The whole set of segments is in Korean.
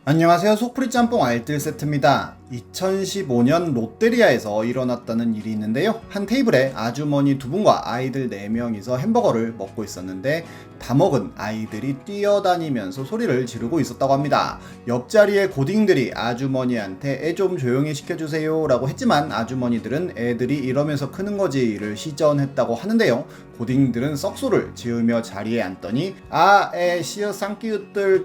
안녕하세요. 속풀이 짬뽕 알뜰 세트입니다. 2015년 롯데리아에서 일어났다는 일이 있는데요. 한 테이블에 아주머니 두 분과 아이들 4명이서 햄버거를 먹고 있었는데 다 먹은 아이들이 뛰어다니면서 소리를 지르고 있었다고 합니다. 옆자리의 고딩들이 아주머니한테 애 좀 조용히 시켜주세요 라고 했지만 아주머니들은 애들이 이러면서 크는 거지를 시전했다고 하는데요. 고딩들은 썩소를 지으며 자리에 앉더니 시어 쌍끼웃들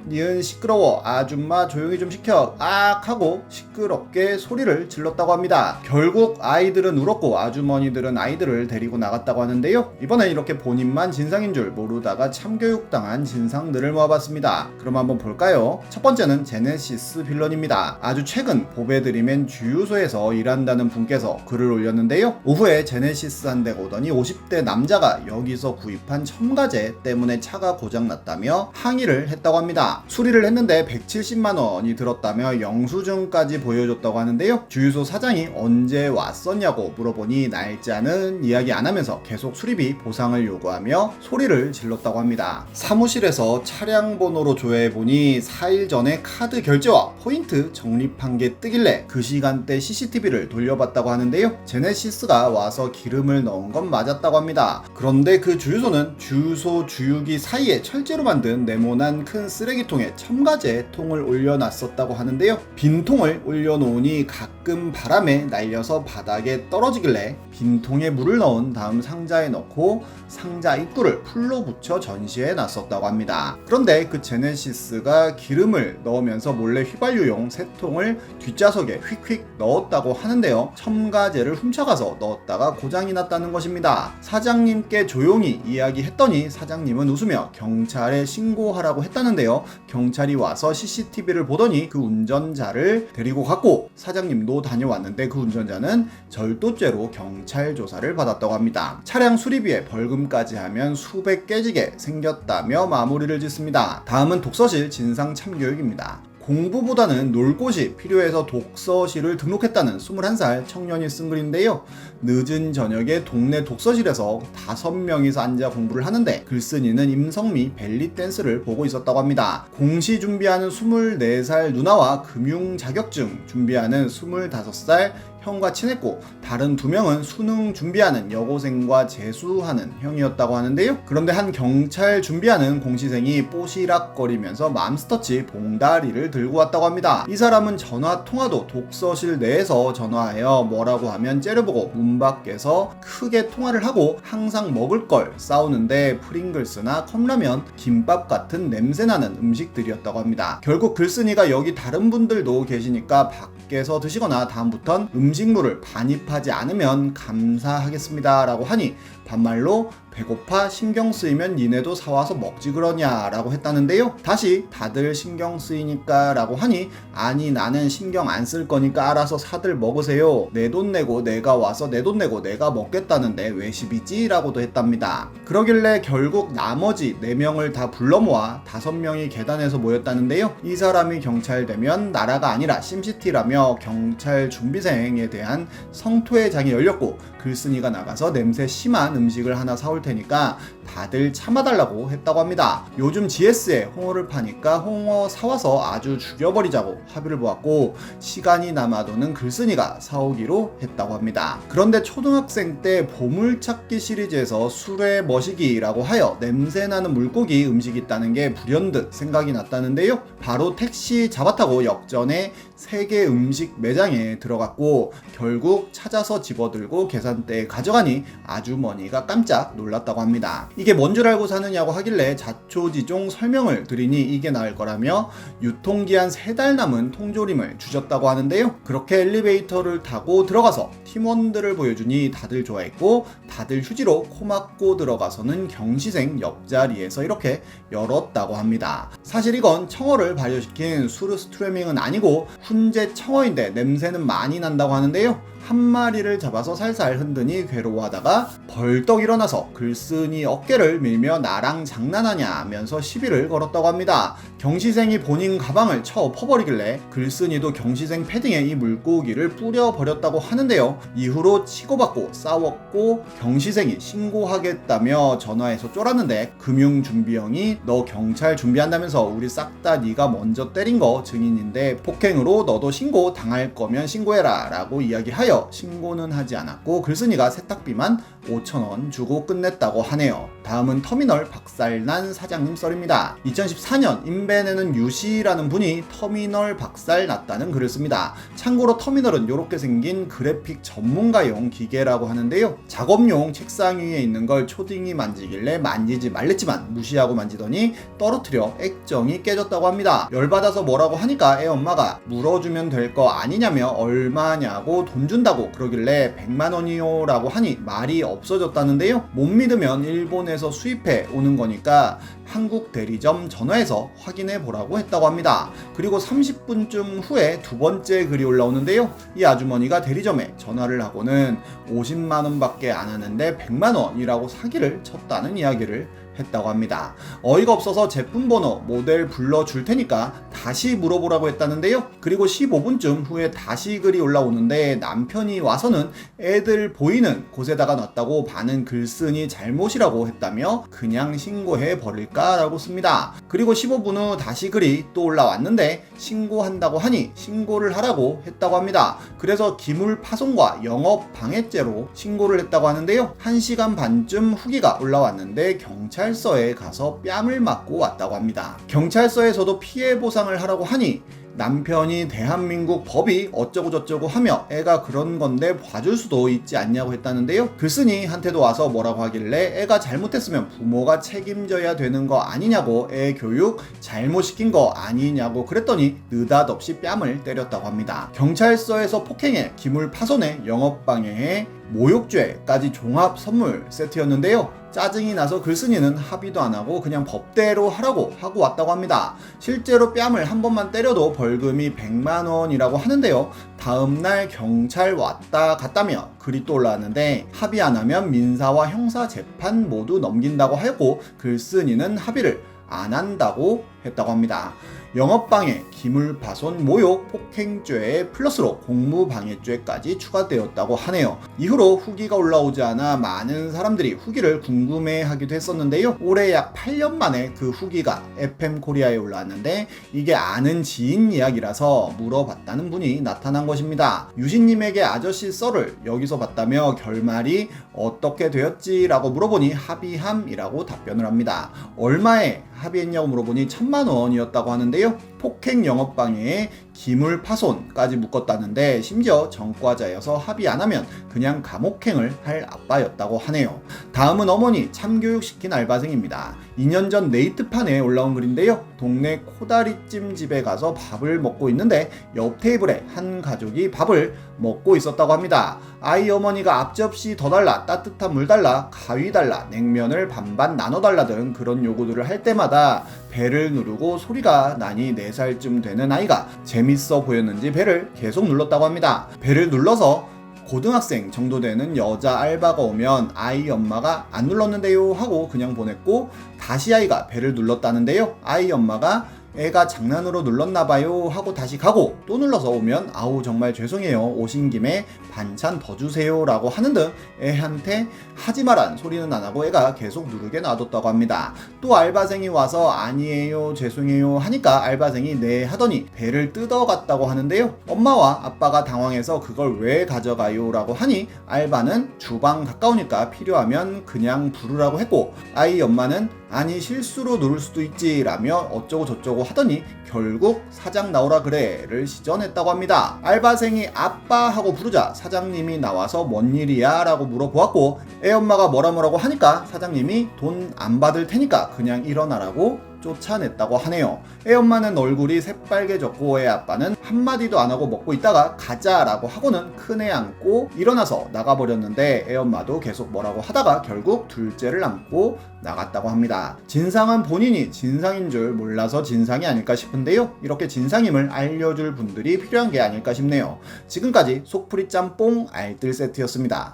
니은 시끄러워 아줌마 조용히 좀 시켜 하고 시끄럽게 소리를 질렀다고 합니다. 결국 아이들은 울었고 아주머니들은 아이들을 데리고 나갔다고 하는데요. 이번엔 이렇게 본인만 진상인 줄 모르다가 참교육당한 진상들을 모아봤습니다. 그럼 한번 볼까요? 첫 번째는 제네시스 빌런입니다. 아주 최근 보배드림엔 주유소에서 일한다는 분께서 글을 올렸는데요. 오후에 제네시스 한 대가 오더니 50대 남자가 여기서 구입한 첨가제 때문에 차가 고장났다며 항의를 했다고 합니다. 수리를 했는데 170만원이 들었다며 영수증까지 보여줬다고 하는데요. 주유소 사장이 언제 왔었냐고 물어보니 날짜는 이야기 안 하면서 계속 수리비 보상을 요구하며 소리를 질렀다고 합니다. 사무실에서 차량 번호로 조회해보니 4일 전에 카드 결제와 포인트 적립한 게 뜨길래 그 시간대 CCTV를 돌려봤다고 하는데요. 제네시스가 와서 기름을 넣은 건 맞았다고 합니다. 그런데 그 주유소는 주유소 주유기 사이에 철제로 만든 네모난 큰 쓰레기통에 첨가제 통을 올려놨었다고 하는데요. 빈 통을 올려놓으니 가끔 바람에 날려서 바닥에 떨어지길래 빈 통에 물을 넣은 다음 상자에 넣고 상자 입구를 풀로 붙여 전시해 놨었다고 합니다. 그런데 그 제네시스가 기름을 넣으면서 몰래 휘발유용 세 통을 뒷좌석에 휙휙 넣었다고 하는데요. 첨가제를 훔쳐가서 넣었다가 고장이 났다는 것입니다. 사장님께 조용히 이야기했더니 사장님은 웃으며 경찰에 신고하라고 했다는데요. 경찰이 와서 CCTV를 보더니 그 운전자를 데리고 갔고 사장님도 다녀왔는데 그 운전자는 절도죄로 경찰 조사를 받았다고 합니다. 차량 수리비에 벌금까지 하면 수백 깨지게 생겼다며 마무리를 짓습니다. 다음은 독서실 진상 참교육입니다. 공부보다는 놀 곳이 필요해서 독서실을 등록했다는 21살 청년이 쓴 글인데요. 늦은 저녁에 동네 독서실에서 5명이서 앉아 공부를 하는데 글쓴이는 임성미 벨리 댄스를 보고 있었다고 합니다. 공시 준비하는 24살 누나와 금융 자격증 준비하는 25살 형과 친했고 다른 2명은 수능 준비하는 여고생과 재수하는 형이었다고 하는데요. 그런데 한 경찰 준비하는 공시생이 뽀시락거리면서 맘스터치 봉다리를 들고 왔다고 합니다. 이 사람은 전화 통화도 독서실 내에서 전화하여 뭐라고 하면 째려보고 문 밖에서 크게 통화를 하고 항상 먹을 걸 싸우는데 프링글스나 컵라면, 김밥 같은 냄새나는 음식들이었다고 합니다. 결국 글쓴이가 여기 다른 분들도 계시니까 밖에서 드시거나 다음부턴 음식물을 반입하지 않으면 감사하겠습니다 라고 하니 반말로 배고파 신경 쓰이면 니네도 사와서 먹지 그러냐 라고 했다는데요. 다시 다들 신경 쓰이니까 라고 하니 아니 나는 신경 안 쓸 거니까 알아서 사들 먹으세요. 내 돈 내고 내가 와서 내 돈 내고 내가 먹겠다는데 왜 시비지? 라고도 했답니다. 그러길래 결국 나머지 4명을 다 불러 모아 5명이 계단에서 모였다는데요. 이 사람이 경찰 되면 나라가 아니라 심시티라며 경찰 준비생에 대한 성토회장이 열렸고 글쓴이가 나가서 냄새 심한 음식을 하나 사올 테니까 다들 참아달라고 했다고 합니다. 요즘 GS에 홍어를 파니까 홍어 사와서 아주 죽여버리자고 합의를 보았고 시간이 남아도는 글쓴이가 사오기로 했다고 합니다. 그런데 초등학생 때 보물찾기 시리즈에서 수레 머시기라고 하여 냄새나는 물고기 음식이 있다는 게 불현듯 생각이 났다는데요. 바로 택시 잡아타고 역전에 세계 음식 매장에 들어갔고 결국 찾아서 집어들고 계산대에 가져가니 아주머니가 깜짝 놀랐다고 합니다. 이게 뭔 줄 알고 사느냐고 하길래 자초지종 설명을 드리니 이게 나을 거라며 유통기한 3달 남은 통조림을 주셨다고 하는데요. 그렇게 엘리베이터를 타고 들어가서 팀원들을 보여주니 다들 좋아했고 다들 휴지로 코 막고 들어가서는 경시생 옆자리에서 이렇게 열었다고 합니다. 사실 이건 청어를 발효시킨 수르스트레밍은 아니고 훈제 청어인데 냄새는 많이 난다고 하는데요. 한 마리를 잡아서 살살 흔드니 괴로워하다가 벌떡 일어나서 글쓴이 어깨를 밀며 나랑 장난하냐 하면서 시비를 걸었다고 합니다. 경시생이 본인 가방을 쳐 엎어버리길래 글쓴이도 경시생 패딩에 이 물고기를 뿌려버렸다고 하는데요. 이후로 치고받고 싸웠고 경시생이 신고하겠다며 전화해서 쫄았는데 금융준비형이 너 경찰 준비한다면서 우리 싹 다 네가 먼저 때린 거 증인인데 폭행으로 너도 신고 당할 거면 신고해라 라고 이야기하여 신고는 하지 않았고 글쓴이가 세탁비만 5,000원 주고 끝냈다고 하네요. 다음은 터미널 박살난 사장님 썰입니다. 2014년 인벤에는 유씨라는 분이 터미널 박살 났다는 글을 씁니다. 참고로 터미널은 이렇게 생긴 그래픽 전문가용 기계라고 하는데요. 작업용 책상 위에 있는 걸 초딩이 만지길래 만지지 말랬지만 무시하고 만지더니 떨어뜨려 액정이 깨졌다고 합니다. 열받아서 뭐라고 하니까 애 엄마가 물어주면 될 거 아니냐며 얼마냐고 돈 준다고 그러길래 100만 원이요 라고 하니 말이 없어졌다는데요. 못 믿으면 일본에서 수입해 오는 거니까 한국 대리점 전화해서 확인해 보라고 했다고 합니다. 그리고 30분쯤 후에 두 번째 글이 올라오는데요. 이 아주머니가 대리점에 전화를 하고는 50만 원밖에 안 하는데 100만 원이라고 사기를 쳤다는 이야기를 했다고 합니다. 어이가 없어서 제품 번호, 모델 불러줄 테니까 다시 물어보라고 했다는데요. 그리고 15분쯤 후에 다시 글이 올라오는데 남편이 와서는 애들 보이는 곳에다가 놨다고 반은 글쓴이 잘못이라고 했다며 그냥 신고해 버릴까라고 씁니다. 그리고 15분 후 다시 글이 또 올라왔는데 신고한다고 하니 신고를 하라고 했다고 합니다. 그래서 기물 파손과 영업 방해죄로 신고를 했다고 하는데요. 1시간 반쯤 후기가 올라왔는데 경찰서에 가서 뺨을 맞고 왔다고 합니다. 경찰서에서도 피해 보상을 하라고 하니 남편이 대한민국 법이 어쩌고 저쩌고 하며 애가 그런 건데 봐줄 수도 있지 않냐고 했다는데요. 글쓴이한테도 와서 뭐라고 하길래 애가 잘못했으면 부모가 책임져야 되는 거 아니냐고 애 교육 잘못시킨 거 아니냐고 그랬더니 느닷없이 뺨을 때렸다고 합니다. 경찰서에서 폭행에 기물 파손에 영업방해에 모욕죄까지 종합 선물 세트였는데요. 짜증이 나서 글쓴이는 합의도 안 하고 그냥 법대로 하라고 하고 왔다고 합니다. 실제로 뺨을 한 번만 때려도 벌금이 100만 원이라고 하는데요. 다음날 경찰 왔다 갔다며 글이 또 올라왔는데 합의 안 하면 민사와 형사 재판 모두 넘긴다고 하였고 글쓴이는 합의를 안 한다고 했다고 합니다. 영업방해, 기물파손, 모욕, 폭행죄에 플러스로 공무방해죄까지 추가되었다고 하네요. 이후로 후기가 올라오지 않아 많은 사람들이 후기를 궁금해하기도 했었는데요. 올해 약 8년 만에 그 후기가 FM코리아에 올라왔는데 이게 아는 지인 이야기라서 물어봤다는 분이 나타난 것입니다. 유신님에게 아저씨 썰을 여기서 봤다며 결말이 어떻게 되었지라고 물어보니 합의함이라고 답변을 합니다. 얼마에 합의했냐고 물어보니 1,000만 원이었다고 하는데요. 폭행 영업방해에 기물 파손까지 묶었다는데 심지어 전과자여서 합의 안 하면 그냥 감옥행을 할 아빠였다고 하네요. 다음은 어머니 참교육시킨 알바생입니다. 2년 전 네이트판에 올라온 글인데요. 동네 코다리찜 집에 가서 밥을 먹고 있는데 옆 테이블에 한 가족이 밥을 먹고 있었다고 합니다. 아이 어머니가 앞접시 더 달라, 따뜻한 물 달라, 가위 달라, 냉면을 반반 나눠달라 등 그런 요구들을 할 때마다 배를 누르고 소리가 나니 4살쯤 되는 아이가 재밌어 보였는지 배를 계속 눌렀다고 합니다. 배를 눌러서 고등학생 정도 되는 여자 알바가 오면 아이 엄마가 안 눌렀는데요 하고 그냥 보냈고 다시 아이가 배를 눌렀다는데요. 아이 엄마가 애가 장난으로 눌렀나봐요 하고 다시 가고 또 눌러서 오면 아우 정말 죄송해요 오신 김에 반찬 더 주세요 라고 하는 등 애한테 하지마란 소리는 안 하고 애가 계속 누르게 놔뒀다고 합니다. 또 알바생이 와서 아니에요 죄송해요 하니까 알바생이 네 하더니 배를 뜯어갔다고 하는데요. 엄마와 아빠가 당황해서 그걸 왜 가져가요 라고 하니 알바는 주방 가까우니까 필요하면 그냥 부르라고 했고 아이 엄마는 아니 실수로 누를 수도 있지 라며 어쩌고 저쩌고 하더니 결국 사장 나오라 그래를 시전했다고 합니다. 알바생이 아빠 하고 부르자 사장님이 나와서 뭔 일이야 라고 물어보았고 애 엄마가 뭐라고 하니까 사장님이 돈 안 받을 테니까 그냥 일어나라고 쫓아냈다고 하네요. 애엄마는 얼굴이 새빨개졌고 애 아빠는 한마디도 안 하고 먹고 있다가 가자라고 하고는 큰애 안고 일어나서 나가버렸는데 애엄마도 계속 뭐라고 하다가 결국 둘째를 안고 나갔다고 합니다. 진상은 본인이 진상인 줄 몰라서 진상이 아닐까 싶은데요. 이렇게 진상임을 알려줄 분들이 필요한 게 아닐까 싶네요. 지금까지 속풀이 짬뽕 알뜰 세트였습니다.